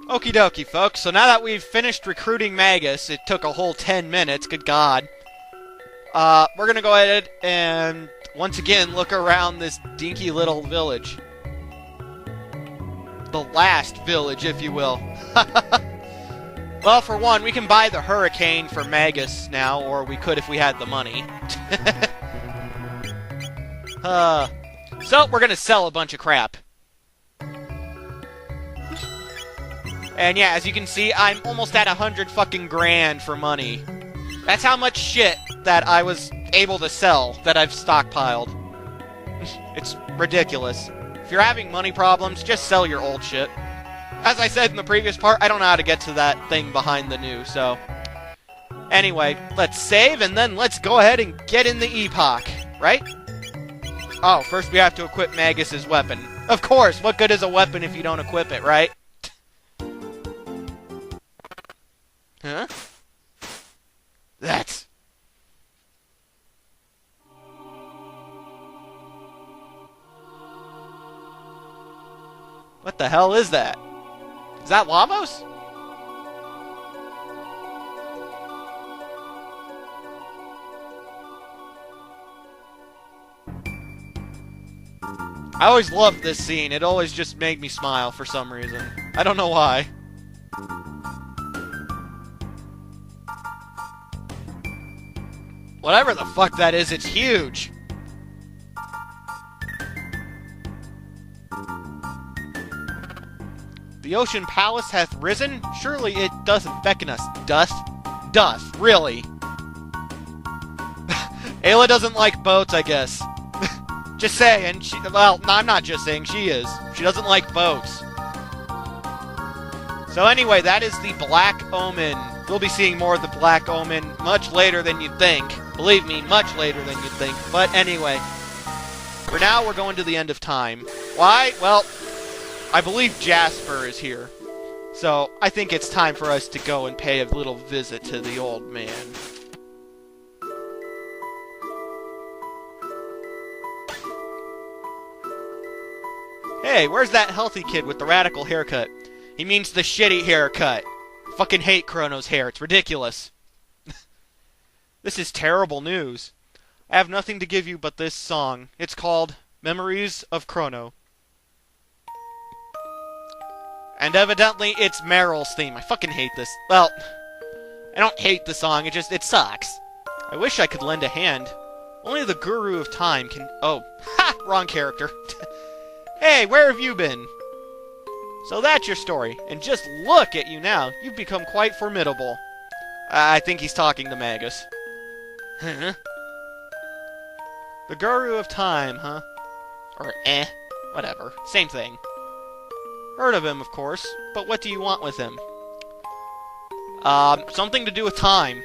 Okie dokie, folks. So now that we've finished recruiting Magus, it took a whole 10 minutes, good god. We're gonna go ahead and once again look around this dinky little village. The last village, if you will. Well, for one, we can buy the Hurricane for Magus now, or we could if we had the money. So, we're gonna sell a bunch of crap. And yeah, as you can see, I'm almost at 100 fucking grand for money. That's how much shit that I was able to sell that I've stockpiled. It's ridiculous. If you're having money problems, just sell your old shit. As I said in the previous part, I don't know how to get to that thing behind the new, so... Anyway, let's save, and then let's go ahead and get in the epoch, right? Oh, first we have to equip Magus's weapon. Of course, what good is a weapon if you don't equip it, right? Huh? That's... What the hell is that? Is that Lavos? I always loved this scene. It always just made me smile for some reason. I don't know why. Whatever the fuck that is, it's huge! The Ocean Palace hath risen? Surely it doesn't beckon us. Doth? Doth. Really? Ayla doesn't like boats, I guess. Just saying. Well, no, I'm not just saying. She is. She doesn't like boats. So anyway, that is the Black Omen. We'll be seeing more of the Black Omen much later than you'd think. Believe me, much later than you'd think. But anyway, for now, we're going to the end of time. Why? Well, I believe Jasper is here. So, I think it's time for us to go and pay a little visit to the old man. Hey, where's that healthy kid with the radical haircut? He means the shitty haircut. Fucking hate Chrono's hair. It's ridiculous. This is terrible news. I have nothing to give you but this song. It's called Memories of Chrono. And evidently, it's Meryl's theme. I fucking hate this. Well, I don't hate the song, it sucks. I wish I could lend a hand. Only the Guru of Time can... Oh, ha! Wrong character. Hey, where have you been? So that's your story. And just look at you now. You've become quite formidable. I think he's talking to Magus. Huh? The Guru of Time, huh? Or whatever. Same thing. Heard of him, of course, but what do you want with him? Something to do with time.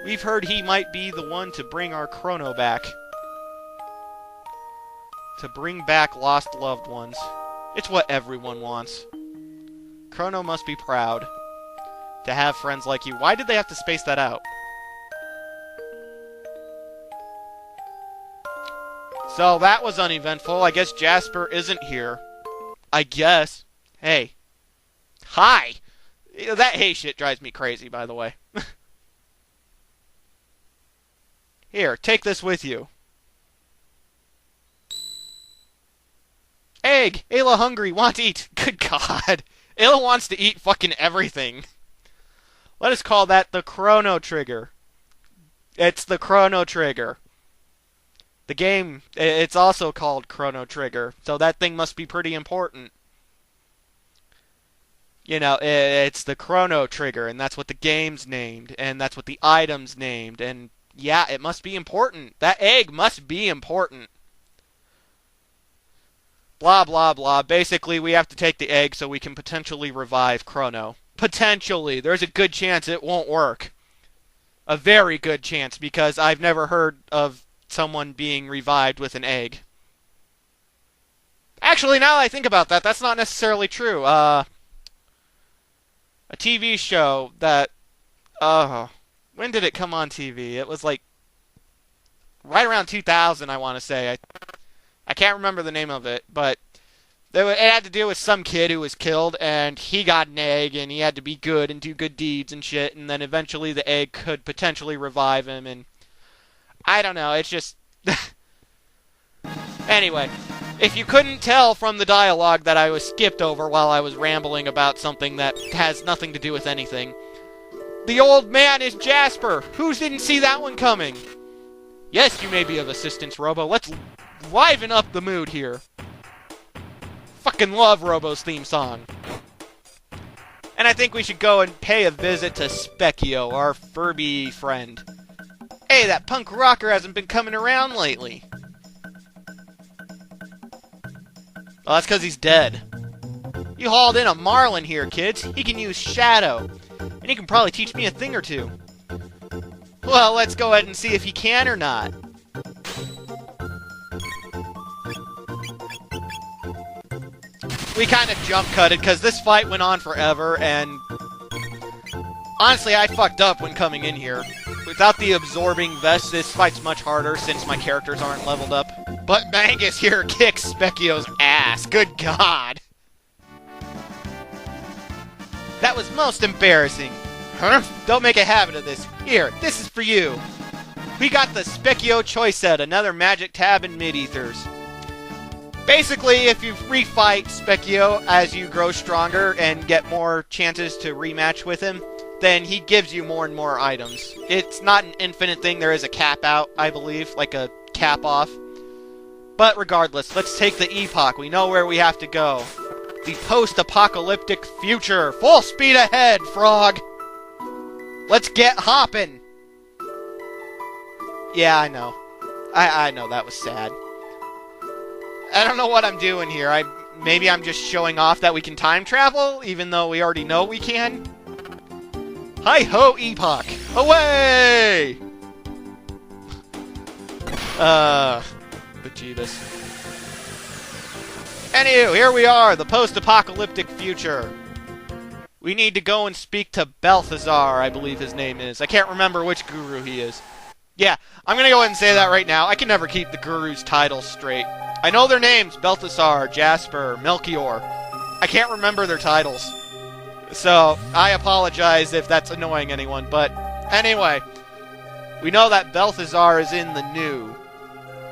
We've heard he might be the one to bring our Chrono back. To bring back lost loved ones. It's what everyone wants. Chrono must be proud to have friends like you. Why did they have to space that out? So that was uneventful. I guess Jasper isn't here. I guess. Hey. Hi! That hey shit drives me crazy, by the way. Here, take this with you. Egg! Ayla hungry, want to eat. Good God. Ayla wants to eat fucking everything. Let us call that the Chrono Trigger. It's the Chrono Trigger. The game, it's also called Chrono Trigger, so that thing must be pretty important. You know, it's the Chrono Trigger, and that's what the game's named, and that's what the item's named, and yeah, it must be important. That egg must be important. Blah, blah, blah. Basically, we have to take the egg so we can potentially revive Chrono. Potentially. There's a good chance it won't work. A very good chance, because I've never heard of someone being revived with an egg. Actually, now that I think about that, that's not necessarily true. A TV show that... when did it come on TV? It was like... right around 2000, I want to say. I can't remember the name of it, but It had to do with some kid who was killed, and he got an egg, and he had to be good and do good deeds and shit, and then eventually the egg could potentially revive him, and I don't know, it's just... Anyway, if you couldn't tell from the dialogue that I was skipped over while I was rambling about something that has nothing to do with anything, the old man is Jasper! Who didn't see that one coming? Yes, you may be of assistance, Robo. Let's liven up the mood here. Fucking love Robo's theme song. And I think we should go and pay a visit to Specchio, our Furby friend. Hey, that punk rocker hasn't been coming around lately. Oh, that's because he's dead. You hauled in a Marlin here, kids. He can use Shadow. And he can probably teach me a thing or two. Well, let's go ahead and see if he can or not. We kind of jump-cutted because this fight went on forever, and honestly, I fucked up when coming in here. Without the absorbing vest, this fight's much harder since my characters aren't leveled up. But Mangus here kicks Specchio's ass. Good God. That was most embarrassing. Huh? Don't make a habit of this. Here, this is for you. We got the Specchio Choice Set, another magic tab in Mid-Ethers. Basically, if you refight Specchio as you grow stronger and get more chances to rematch with him, then he gives you more and more items. It's not an infinite thing, there is a cap out, I believe, like a cap off. But regardless, let's take the epoch. We know where we have to go. The post-apocalyptic future. Full speed ahead, Frog! Let's get hopping! Yeah, I know. I know, that was sad. I don't know what I'm doing here. Maybe I'm just showing off that we can time travel, even though we already know we can. Hi-ho, Epoch! Away! Bejeebus. Anywho, here we are, the post-apocalyptic future. We need to go and speak to Balthazar, I believe his name is. I can't remember which guru he is. Yeah, I'm gonna go ahead and say that right now. I can never keep the guru's titles straight. I know their names, Balthazar, Jasper, Melchior. I can't remember their titles. So, I apologize if that's annoying anyone, but anyway. We know that Balthazar is in the new.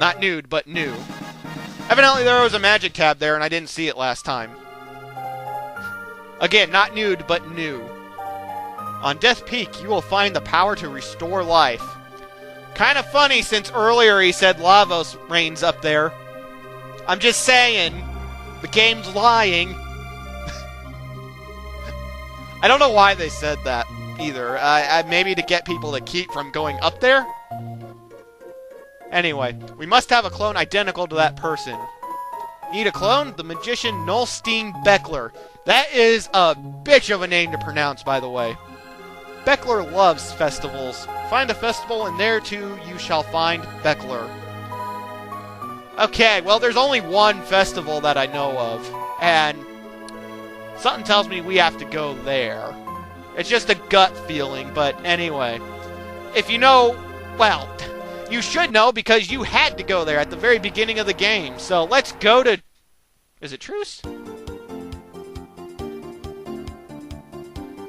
Not nude, but new. Evidently there was a magic tab there and I didn't see it last time. Again, not nude, but new. On Death Peak, you will find the power to restore life. Kind of funny since earlier he said Lavos reigns up there. I'm just saying, the game's lying. I don't know why they said that either. Maybe to get people to keep from going up there? Anyway, we must have a clone identical to that person. Need a clone? The magician Norstein Bekkler. That is a bitch of a name to pronounce, by the way. Bekkler loves festivals. Find a festival, and there too you shall find Bekkler. Okay, well, there's only one festival that I know of, and something tells me we have to go there. It's just a gut feeling, but anyway. If you know, well, you should know because you had to go there at the very beginning of the game. So let's go to... Is it Truce?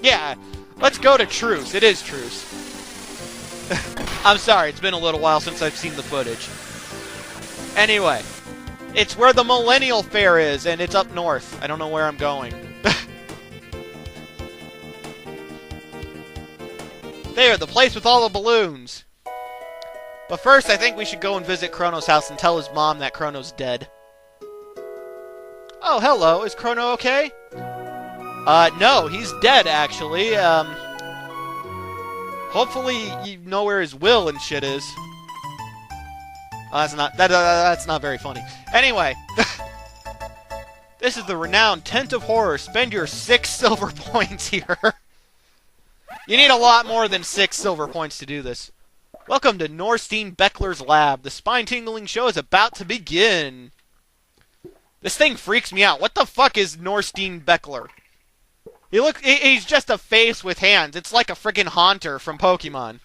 Yeah, let's go to Truce. It is Truce. I'm sorry, it's been a little while since I've seen the footage. Anyway, it's where the Millenial Fair is, and it's up north. I don't know where I'm going. There, the place with all the balloons. But first, I think we should go and visit Chrono's house and tell his mom that Chrono's dead. Oh, hello. Is Chrono okay? No, he's dead, actually. Hopefully you know where his will and shit is. That's not very funny. Anyway. This is the renowned Tent of Horror. Spend your 6 silver points here. You need a lot more than 6 silver points to do this. Welcome to Norstein Bekkler's lab. The spine-tingling show is about to begin. This thing freaks me out. What the fuck is Norstein Bekkler? He's just a face with hands. It's like a friggin' Haunter from Pokemon.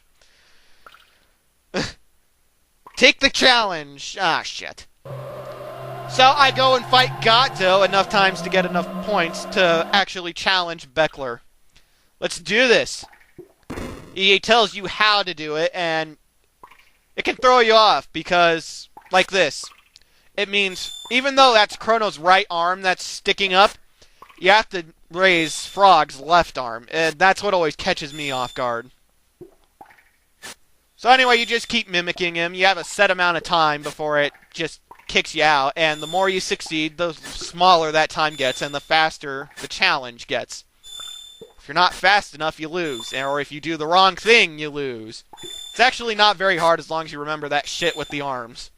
Take the challenge. Ah, shit. So I go and fight Gato enough times to get enough points to actually challenge Bekkler. Let's do this. He tells you how to do it, and it can throw you off because, like this, it means even though that's Chrono's right arm that's sticking up, you have to raise Frog's left arm, and that's what always catches me off guard. So anyway, you just keep mimicking him. You have a set amount of time before it just kicks you out, and the more you succeed, the smaller that time gets, and the faster the challenge gets. If you're not fast enough, you lose, or if you do the wrong thing, you lose. It's actually not very hard as long as you remember that shit with the arms.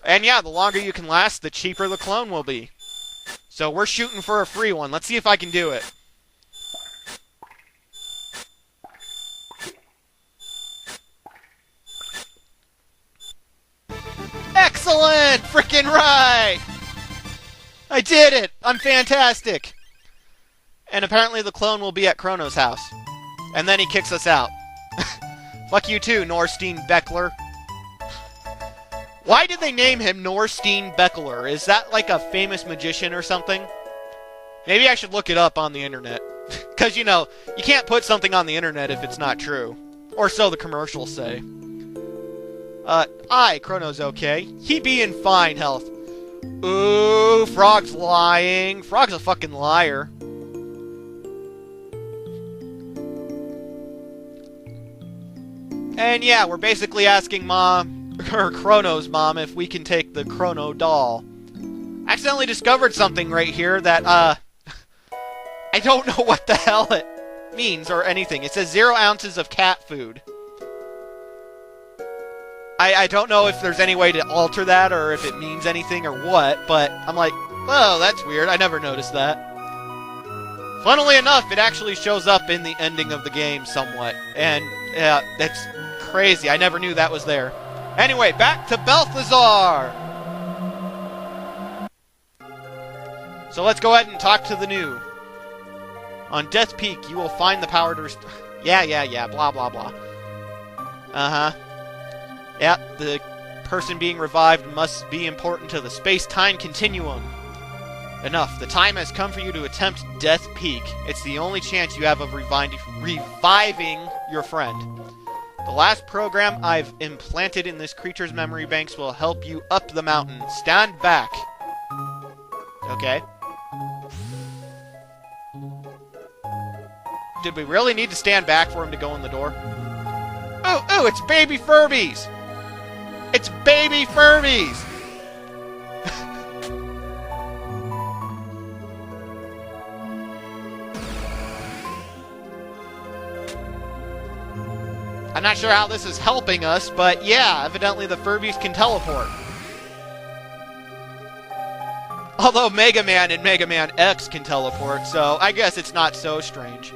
And yeah, the longer you can last, the cheaper the clone will be. So we're shooting for a free one. Let's see if I can do it. Excellent! Frickin' right! I did it! I'm fantastic! And apparently the clone will be at Chrono's house. And then he kicks us out. Fuck you too, Norstein Bekkler. Why did they name him Norstein Bekkler? Is that like a famous magician or something? Maybe I should look it up on the internet. Because, you know, you can't put something on the internet if it's not true. Or so the commercials say. Chrono's okay. He be in fine health. Ooh, Frog's lying. Frog's a fucking liar. And yeah, we're basically asking Mom, or Chrono's mom, if we can take the Chrono doll. I accidentally discovered something right here that, I don't know what the hell it means or anything. It says 0 ounces of cat food. I don't know if there's any way to alter that or if it means anything or what, but I'm like, oh, that's weird. I never noticed that. Funnily enough, it actually shows up in the ending of the game somewhat. And, yeah, that's crazy. I never knew that was there. Anyway, back to Balthazar! So let's go ahead and talk to the new. On Death Peak, you will find the power to restore... Yeah, blah, blah, blah. Uh-huh. Yep, the person being revived must be important to the space-time continuum. Enough. The time has come for you to attempt Death Peak. It's the only chance you have of reviving your friend. The last program I've implanted in this creature's memory banks will help you up the mountain. Stand back. Okay. Did we really need to stand back for him to go in the door? Oh, it's baby Furbies! It's baby Furbies! I'm not sure how this is helping us, but yeah, evidently the Furbies can teleport. Although Mega Man and Mega Man X can teleport, so I guess it's not so strange.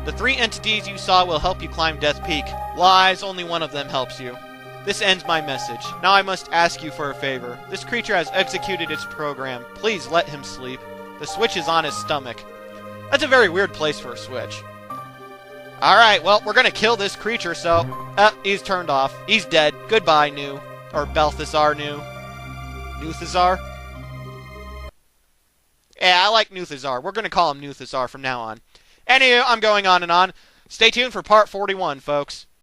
The 3 entities you saw will help you climb Death Peak. Lies, only one of them helps you. This ends my message. Now I must ask you for a favor. This creature has executed its program. Please let him sleep. The switch is on his stomach. That's a very weird place for a switch. Alright, well, we're gonna kill this creature, so... he's turned off. He's dead. Goodbye, New. Or Balthazar, New. Nuthazar? Yeah, I like Nuthazar. We're gonna call him Nuthazar from now on. Anyway, I'm going on and on. Stay tuned for part 41, folks.